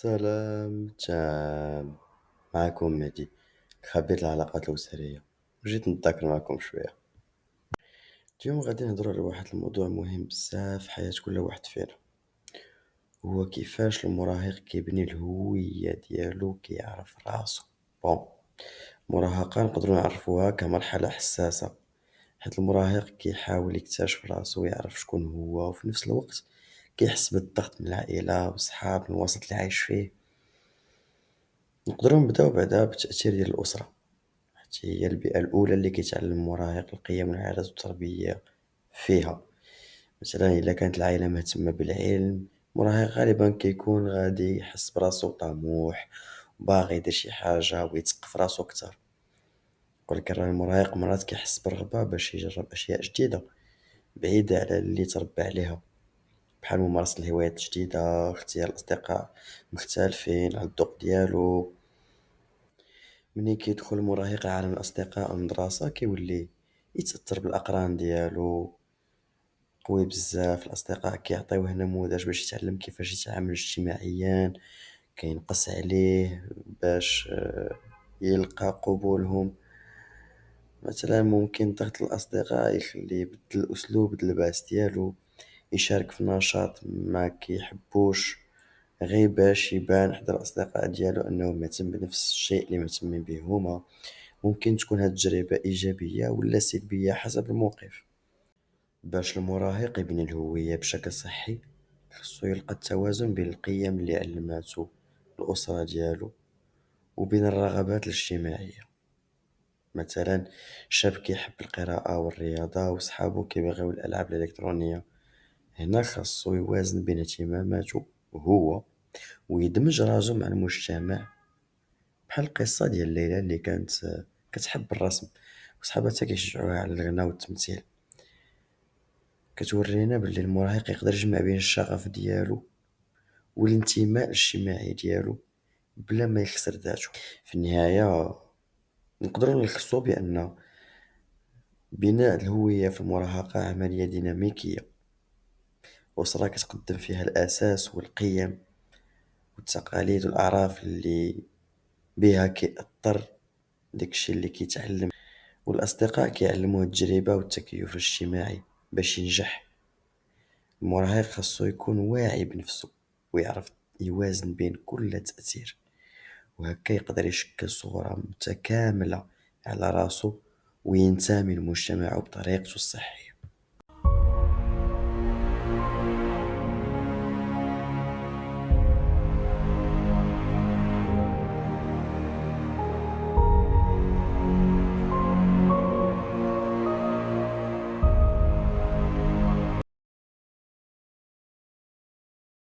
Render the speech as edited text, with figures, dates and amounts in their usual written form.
سلام تام. معكم مهدي، خبير العلاقات الأسرية. جيت نتذاكر معكم شوية. اليوم غادي نهضروا على واحد الموضوع مهم بزاف في حياة كل واحد فينا، هو كيفاش المراهق كيبني الهوية ديالو، كيعرف راسو. بون، المراهقة نقدروا نعرفوها كمرحلة حساسة، حيت المراهق كيحاول يكتشف راسو ويعرف شكون هو، وفي نفس الوقت كيحس بالضغط من العائلة والصحاب من الوسط اللي عايش فيه. نقدروا نبداو بعدا بالتأثير ديال الأسرة، حيت هي البيئة الأولى اللي كيتعلم المراهق القيم والعادات والتربية فيها. مثلا إلا كانت العائلة مهتمة بالعلم، المراهق غالبا كيكون غادي يحس براسو طموح وباغي يدير شي حاجة ويتثقف راسو أكتر. ولكن راه المراهق مرات كيحس برغبة باش يجرب أشياء جديدة بعيدة على اللي تربى عليها، بحال ممارسة الهوايات الجديدة، اختيار الأصدقاء مختلفين على الذوق ديالو. ملي كيدخل المراهق عالم الأصدقاء والمدرسة كيولي يتأثر بالأقران ديالو قوي بزاف. الأصدقاء كيعطيوه نموذج باش يتعلم كيفاش يتعامل اجتماعيا، كينقص عليه باش يلقى قبولهم. مثلا ممكن ضغط الأصدقاء يخليه يبدل أسلوب اللباس ديالو، يشارك في نشاط ما كيحبوش غير باش يبان حدا الأصدقاء ديالو أنه مهتم بنفس الشيء اللي مهتمين به هما. ممكن تكون هاد التجربة إيجابية ولا سلبية حسب الموقف. باش المراهق يبني الهوية بشكل صحي، خصو يلقى التوازن بين القيم اللي علماتو الأسرة ديالو وبين الرغبات الاجتماعية. مثلا شاب كيحب القراءة والرياضة وصحابو كيبغيو الألعاب الإلكترونية، هنا خاصو يوازن بين اهتماماته هو ويدمج راسو مع المجتمع. بحال القصة ديال ليلى اللي كانت كتحب الرسم وصحاباتها كيشجعوها على الغناء والتمثيل، كتورينا بلي المراهق يقدر يجمع بين الشغف ديالو والانتماء الاجتماعي ديالو بلا ما يخسر ذاته. في النهاية نقدروا نلخصوا بأن بناء الهوية في المراهقة عملية ديناميكية، أسرة كتقدم فيها الأساس والقيم والتقاليد والأعراف اللي بها كيأثر داكشي اللي كيتعلم، والأصدقاء كيعلموه التجربة والتكيف الاجتماعي. باش ينجح المراهق خاصو يكون واعي بنفسه ويعرف يوازن بين كل تأثير، وهكا يقدر يشكل صورة متكاملة على راسو وينتمي لمجتمعه بطريقته الصحية.